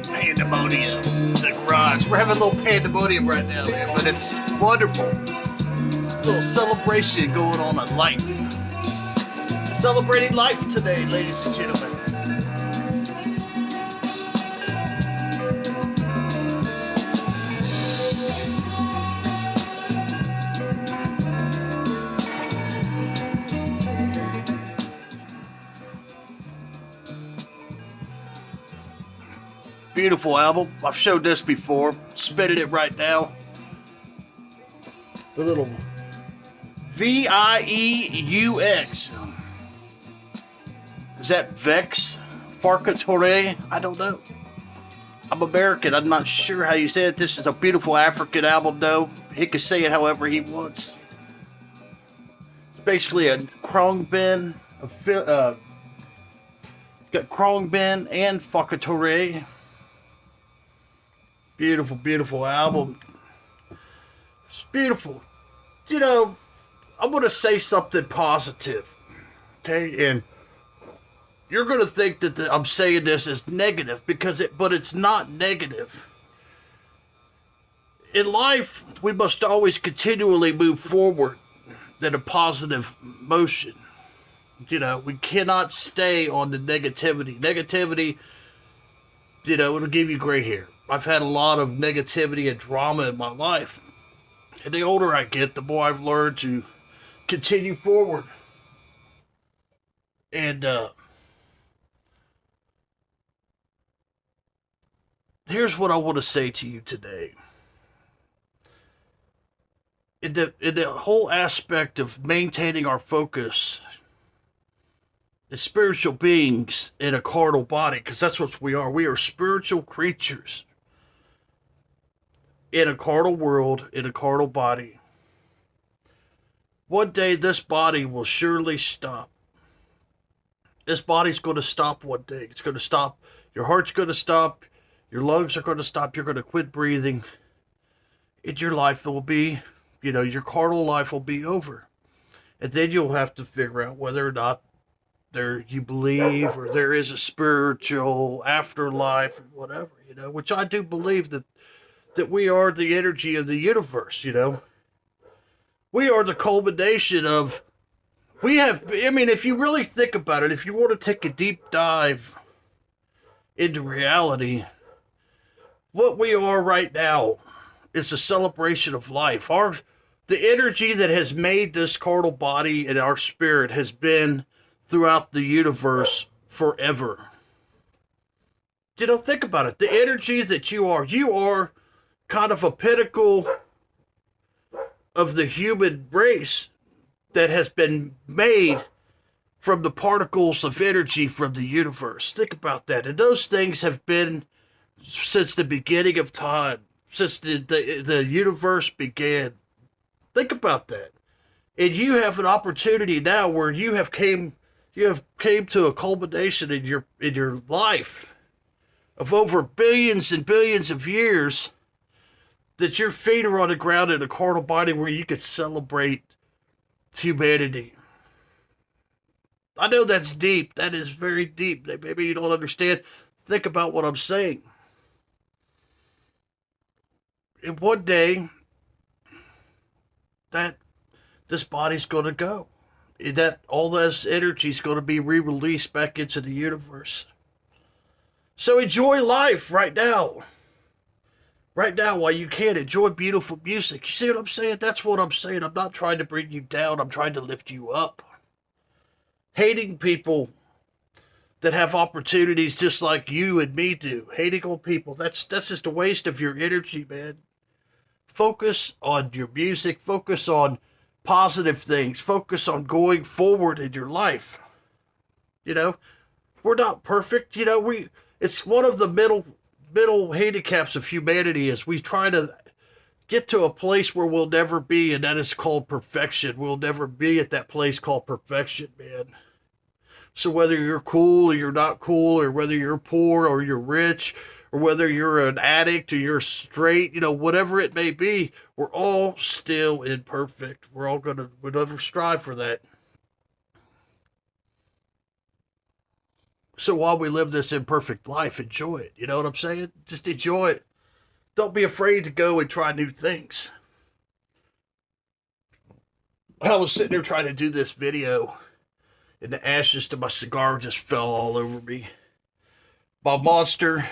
Pandemonium in the garage. We're having a little pandemonium right now, man, but it's wonderful. A little celebration going on in life. Celebrating life today, ladies and gentlemen. Beautiful album. I've showed this before. Spinning it right now. The little Vieux. Is that Vex? Farcatoré? I don't know. I'm American. I'm not sure how you say it. This is a beautiful African album, though. He can say it however he wants. It's basically a Khruangbin. Got Khruangbin and Farcatoré. Beautiful, beautiful album. It's beautiful. You know, I'm going to say something positive. Okay? And you're going to think that I'm saying this as negative, but it's not negative. In life, we must always continually move forward in a positive motion. You know, we cannot stay on the negativity. Negativity, you know, it'll give you gray hair. I've had a lot of negativity and drama in my life. And the older I get, the more I've learned to continue forward. And here's what I want to say to you today. In the whole aspect of maintaining our focus as spiritual beings in a carnal body, because that's what we are. We are spiritual creatures in a carnal world, in a carnal body. One day this body will surely stop. This body's going to stop one day. It's going to stop. Your heart's going to stop. Your lungs are going to stop. You're going to quit breathing. And your life will be, you know, your carnal life will be over. And then you'll have to figure out whether or not you believe or there is a spiritual afterlife or whatever, you know, which I do believe that we are the energy of the universe, you know. We are the culmination of, if you really think about it, if you want to take a deep dive into reality, what we are right now is a celebration of life. The energy that has made this carnal body and our spirit has been throughout the universe forever. You know, think about it. The energy that you are kind of a pinnacle of the human race that has been made from the particles of energy from the universe. Think about that. And those things have been since the beginning of time, since the universe began. Think about that. And you have an opportunity now where you have came to a culmination in your life of over billions and billions of years that your feet are on the ground in a carnal body where you could celebrate humanity. I know that's deep. That is very deep. Maybe you don't understand. Think about what I'm saying. And one day, that this body's going to go. That all this energy is going to be re-released back into the universe. So enjoy life right now. Right now, while you can, enjoy beautiful music. You see what I'm saying? That's what I'm saying. I'm not trying to bring you down. I'm trying to lift you up. Hating people that have opportunities just like you and me do. Hating on people. That's just a waste of your energy, man. Focus on your music. Focus on positive things. Focus on going forward in your life. You know, we're not perfect. You know, it's one of the middle handicaps of humanity is we try to get to a place where we'll never be, and that is called perfection. We'll never be at that place called perfection, man. So whether you're cool or you're not cool, or whether you're poor or you're rich, or whether you're an addict or you're straight, whatever it may be, we're all still imperfect. We'll never strive for that. So while we live this imperfect life, enjoy it. You know what I'm saying? Just enjoy it. Don't be afraid to go and try new things. I was sitting there trying to do this video, and the ashes to my cigar just fell all over me. My Monster,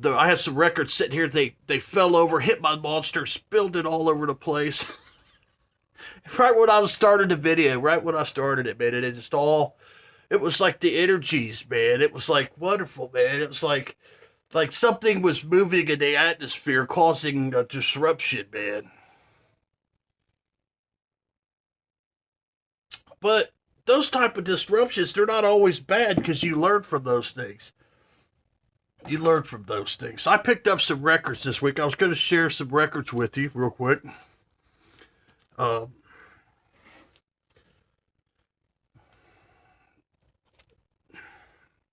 I had some records sitting here. They fell over, hit my Monster, spilled it all over the place. Right when I started the video, right when I started it, man, it was like the energies, man. It was like wonderful, man. It was like something was moving in the atmosphere, causing a disruption, man. But those type of disruptions, they're not always bad because you learn from those things. You learn from those things. I picked up some records this week. I was going to share some records with you real quick.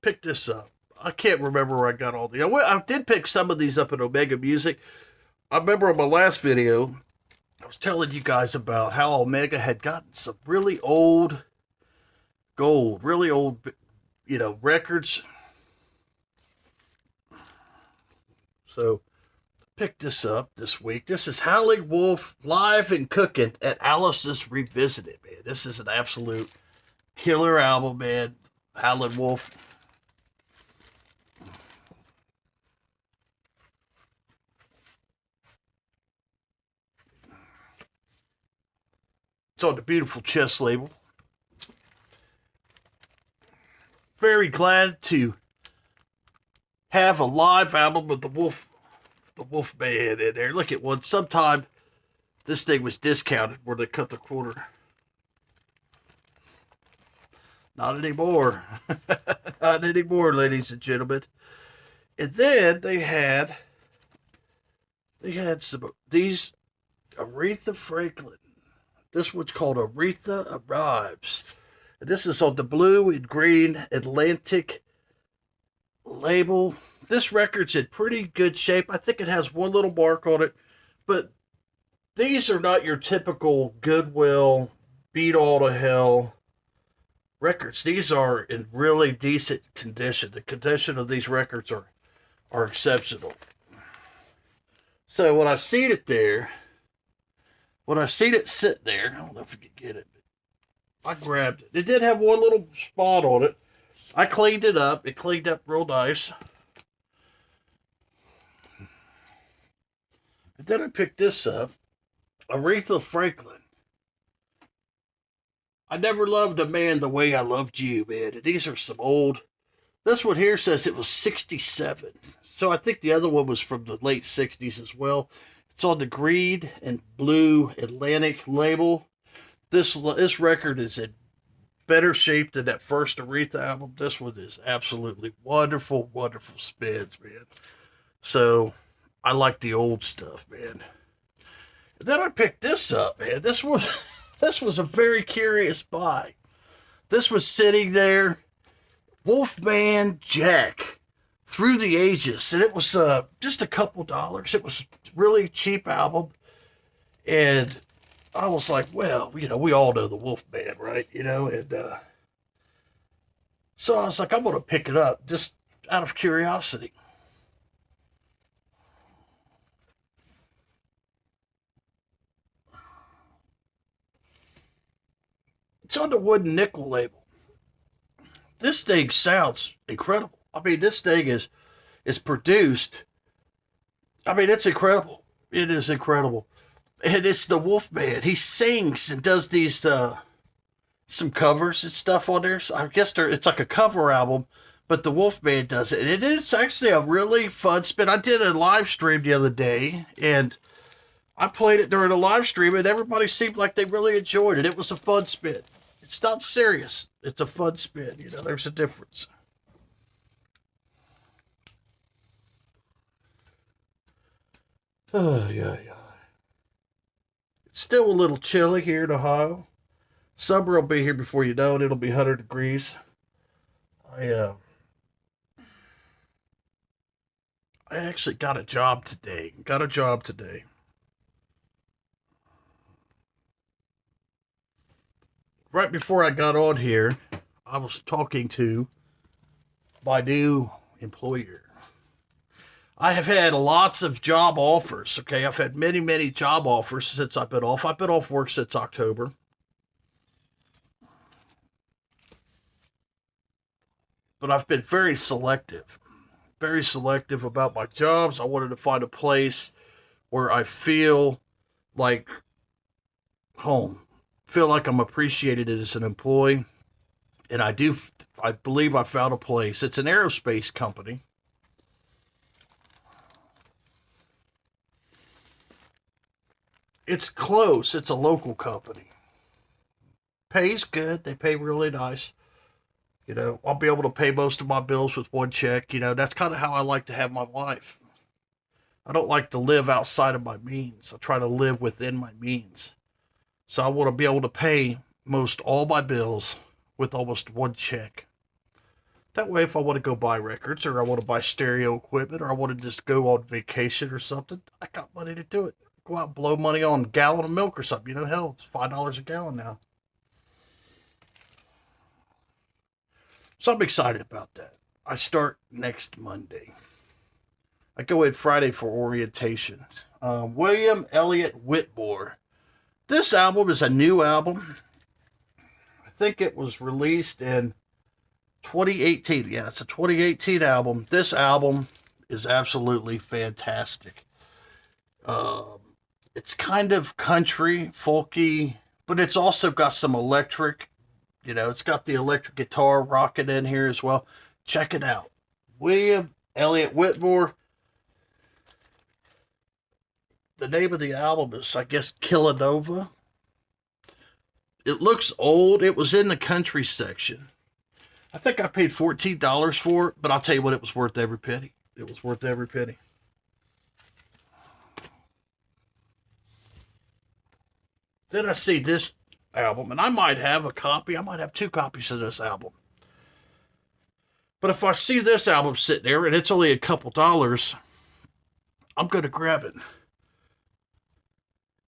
Pick this up. I can't remember where I got all the. I did pick some of these up at Omega Music. I remember on my last video, I was telling you guys about how Omega had gotten some really old gold, really old, records. So, pick this up this week. This is Howlin' Wolf live and cooking at Alice's Revisited, man. This is an absolute killer album, man. Howlin' Wolf. It's on the Beautiful Chess label. Very glad to have a live album with the Wolf Band in there. Look at one. Sometime this thing was discounted where they cut the quarter. Not anymore. Not anymore, ladies and gentlemen. And then they had these Aretha Franklin. This one's called Aretha Arrives. And this is on the blue and green Atlantic label. This record's in pretty good shape. I think it has one little mark on it. But these are not your typical Goodwill, beat all to hell records. These are in really decent condition. The condition of these records are exceptional. So when I seen it there, sit there, I don't know if you can get it, but I grabbed it. It did have one little spot on it. I cleaned it up. It cleaned up real nice. And then I picked this up. Aretha Franklin. I never loved a man the way I loved you, man. And these are some old. This one here says it was 67. So I think the other one was from the late 60s as well. It's on the green and blue Atlantic label. This record is in better shape than that first Aretha album. This one is absolutely wonderful, wonderful spins, man. So I like the old stuff, man. And then I picked this up, man. This was a very curious buy. This was sitting there, Wolfman Jack, Through the Ages, and it was just a couple dollars. It was a really cheap album, and I was like, well, we all know the Wolfman, right? And so I was like, I'm going to pick it up just out of curiosity. It's on the Wooden Nickel label. This thing sounds incredible. I mean, this thing is produced. I mean, it's incredible. It is incredible. And it's the Wolfman. He sings and does these some covers and stuff on there. So I guess it's like a cover album, but the Wolfman does it. And it is actually a really fun spin. I did a live stream the other day, and I played it during a live stream, and everybody seemed like they really enjoyed it. It was a fun spin. It's not serious. It's a fun spin. There's a difference. Oh, yeah. It's still a little chilly here in Ohio. Summer will be here before you know it. It'll be 100 degrees. I actually got a job today. Right before I got on here, I was talking to my new employer. I have had lots of job offers. Okay, I've had many, many job offers since I've been off. I've been off work since October. But I've been very selective about my jobs. I wanted to find a place where I feel like home, feel like I'm appreciated as an employee. And I believe I found a place. It's an aerospace company. It's close. It's a local company. Pays good. They pay really nice. I'll be able to pay most of my bills with one check. That's kind of how I like to have my life. I don't like to live outside of my means. I try to live within my means. So I want to be able to pay most all my bills with almost one check. That way, if I want to go buy records or I want to buy stereo equipment or I want to just go on vacation or something, I got money to do it. Go out and blow money on a gallon of milk or something. Hell, it's $5 a gallon now. So I'm excited about that. I start next Monday. I go in Friday for orientation. William Elliott Whitmore. This album is a new album. I think it was released in 2018. Yeah, it's a 2018 album. This album is absolutely fantastic. It's kind of country, folky, but it's also got some electric. It's got the electric guitar rocking in here as well. Check it out. William Elliott Whitmore. The name of the album is, I guess, Killanova. It looks old. It was in the country section. I think I paid $14 for it, but I'll tell you what, it was worth every penny. It was worth every penny. Then I see this album, and I might have a copy. I might have 2 copies of this album. But if I see this album sitting there and it's only a couple dollars, I'm going to grab it.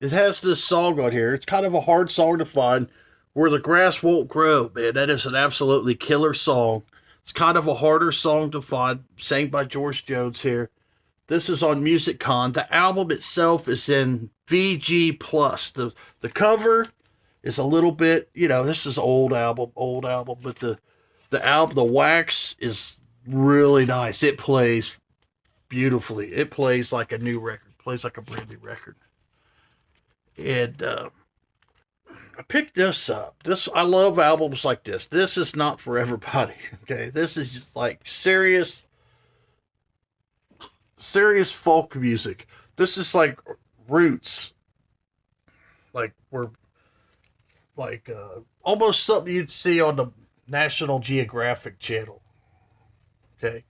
It has this song on here. It's kind of a hard song to find. Where the Grass Won't Grow, man. That is an absolutely killer song. It's kind of a harder song to find, sang by George Jones here. This is on MusicCon. The album itself is in VG Plus. The cover is a little bit, this is old album, but the wax is really nice. It plays beautifully. It plays like a new record. Plays like a brand new record. And I picked this up. I love albums like this. This is not for everybody. Okay, this is just like serious folk music. This is like roots, like we're like almost something you'd see on the National Geographic Channel. Okay,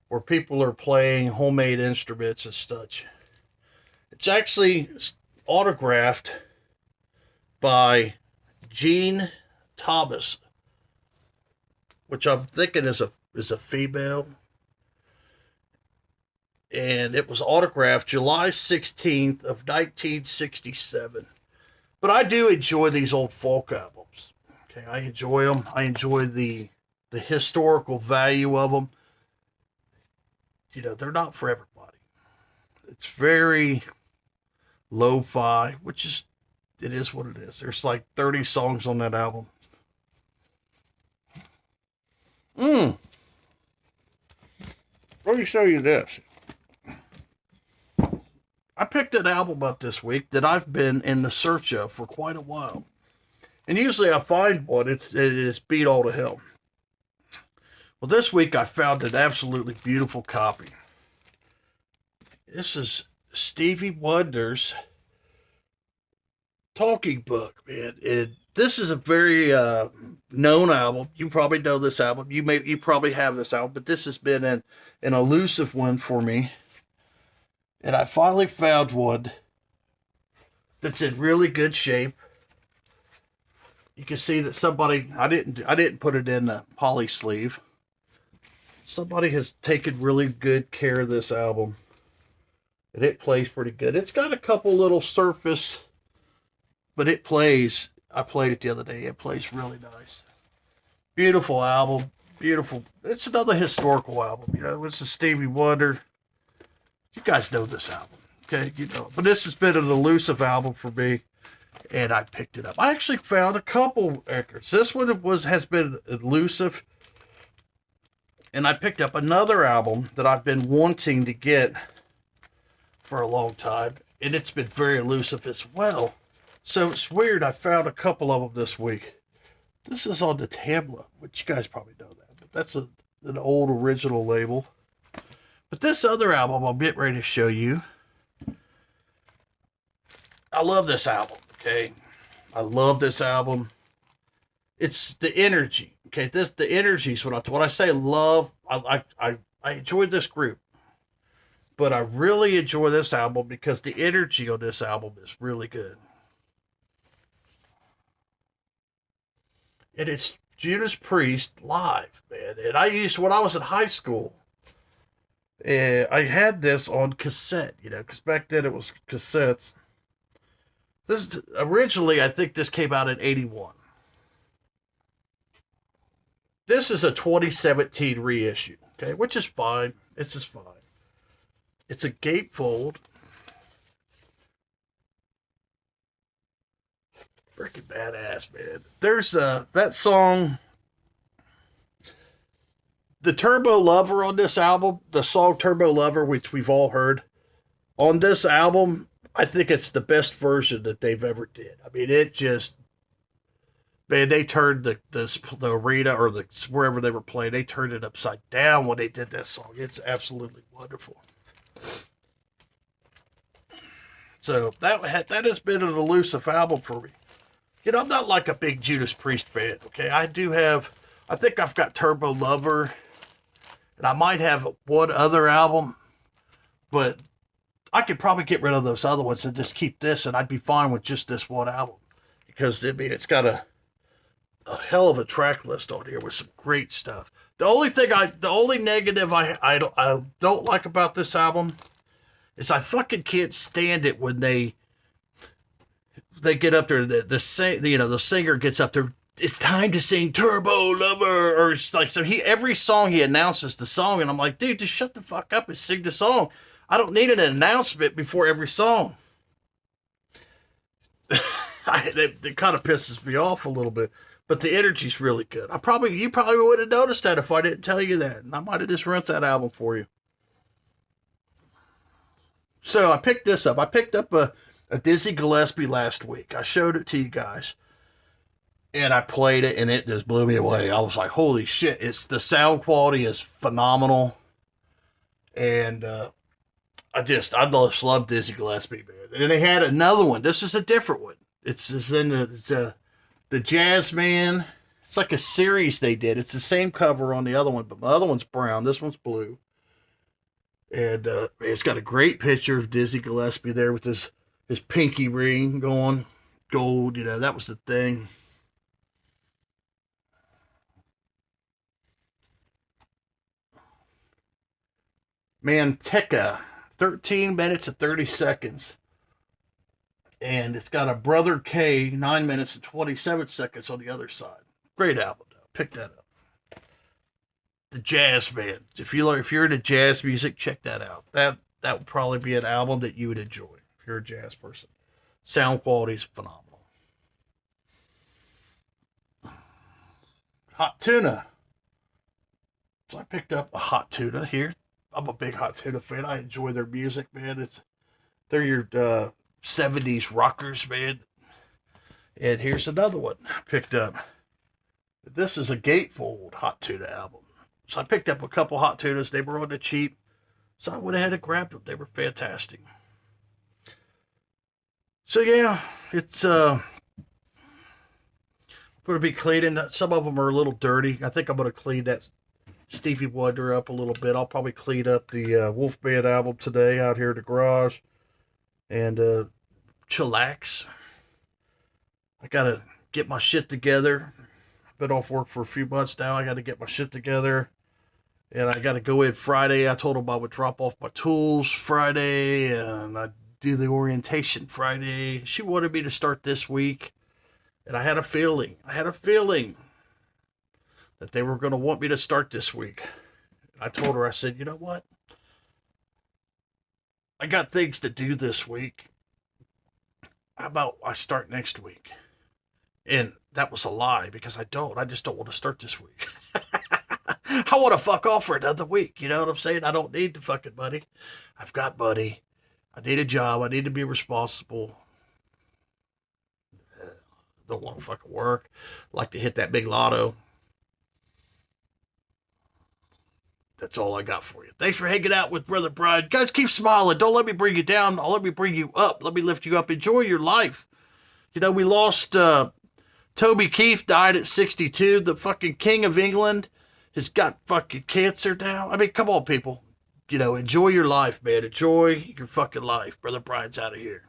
where people are playing homemade instruments and such. It's actually autographed by Jean Thomas, which I'm thinking is a female. And it was autographed July 16th of 1967. But I do enjoy these old folk albums. Okay, I enjoy them. I enjoy the historical value of them. They're not for everybody. It's very lo-fi, which is, it is what it is. There's like 30 songs on that album. Let me show you this. I picked an album up this week that I've been in the search of for quite a while. And usually I find one, it is beat all to hell. Well, this week I found an absolutely beautiful copy. This is Stevie Wonder's Talking Book, man. This is a very known album. You probably know this album. You probably have this album, but this has been an elusive one for me. And I finally found one that's in really good shape. You can see that I didn't put it in the poly sleeve. Somebody has taken really good care of this album, and it plays pretty good. It's got a couple little surface, but it plays. I played it the other day. It plays really nice. Beautiful album. Beautiful. It's another historical album. You know, it's a Stevie Wonder. You guys know this album, okay? You know, but this has been an elusive album for me, and I picked it up. I actually found a couple records. This one has been elusive, and I picked up another album that I've been wanting to get for a long time, and it's been very elusive as well. So it's weird. I found a couple of them this week. This is on the Tamla, which you guys probably know that, but that's an old original label. But this other album I'll get ready to show you. I love this album, okay? I love this album. It's the energy, okay? The energy is when I say love, I enjoyed this group. But I really enjoy this album because the energy on this album is really good. And it's Judas Priest live, man. And when I was in high school, I had this on cassette, you know, because back then it was cassettes. Originally, I think this came out in 81. This is a 2017 reissue, okay, which is fine. It's just fine. It's a gatefold. Freaking badass, man. There's that song, the Turbo Lover on this album, the song Turbo Lover, which we've all heard. On this album, I think it's the best version that they've ever did. I mean, it just, man, they turned the arena or wherever they were playing, they turned it upside down when they did that song. It's absolutely wonderful. So that has been an elusive album for me. You know, I'm not like a big Judas Priest fan, okay? I think I've got Turbo Lover, and I might have one other album, but I could probably get rid of those other ones and just keep this, and I'd be fine with just this one album. Because, I mean, it's got a hell of a track list on here with some great stuff. The only negative I don't like about this album is I fucking can't stand it when they get up there, the singer gets up there, it's time to sing Turbo Lover, or like, so every song he announces the song, and I'm like, dude, just shut the fuck up and sing the song. I don't need an announcement before every song. It kind of pisses me off a little bit, but the energy's really good. You probably would have noticed that if I didn't tell you that, and I might have just rent that album for you. So I picked this up. I picked up a Dizzy Gillespie last week. I showed it to you guys. And I played it, and it just blew me away. I was like, holy shit. The sound quality is phenomenal. And I just love Dizzy Gillespie, man. And then they had another one. This is a different one. It's in the Jazz Man. It's like a series they did. It's the same cover on the other one, but the other one's brown. This one's blue. And it's got a great picture of Dizzy Gillespie there with his pinky ring going gold. You know, that was the thing. Manteca, 13 minutes and 30 seconds. And it's got a Brother K, 9 minutes and 27 seconds on the other side. Great album, though. Pick that up. The Jazz Man. If you're into jazz music, check that out. That would probably be an album that you would enjoy if you're a jazz person. Sound quality is phenomenal. Hot Tuna. So I picked up a Hot Tuna here. I'm a big Hot Tuna fan. I enjoy their music, man. They're your 70s rockers, man. And here's another one I picked up. This is a Gatefold Hot Tuna album. So I picked up a couple Hot Tunas. They were on the cheap. So I went ahead and grabbed them. They were fantastic. So yeah, it's going to be cleaning. Some of them are a little dirty. I think I'm going to clean that Stevie Wonder up a little bit. I'll probably clean up the Wolfman album today out here in the garage. And chillax. I got to get my shit together. I've been off work for a few months now. I got to get my shit together And I got to go in Friday. I told him I would drop off my tools Friday and I'd do the orientation Friday. She wanted me to start this week. And I had a feeling that they were going to want me to start this week. I told her, I said, you know what? I got things to do this week. How about I start next week? And that was a lie because I don't. I just don't want to start this week. I want to fuck off for another week. You know what I'm saying? I don't need the fucking money. I've got money. I need a job. I need to be responsible. Don't want to fucking work. Like to hit that big lotto. That's all I got for you. Thanks for hanging out with Brother Brian. Guys, keep smiling. Don't let me bring you down. Let me bring you up. Let me lift you up. Enjoy your life. You know, we lost Toby Keith, died at 62. The fucking King of England has got fucking cancer now. I mean, come on, people. You know, enjoy your life, man. Enjoy your fucking life. Brother Brian's out of here.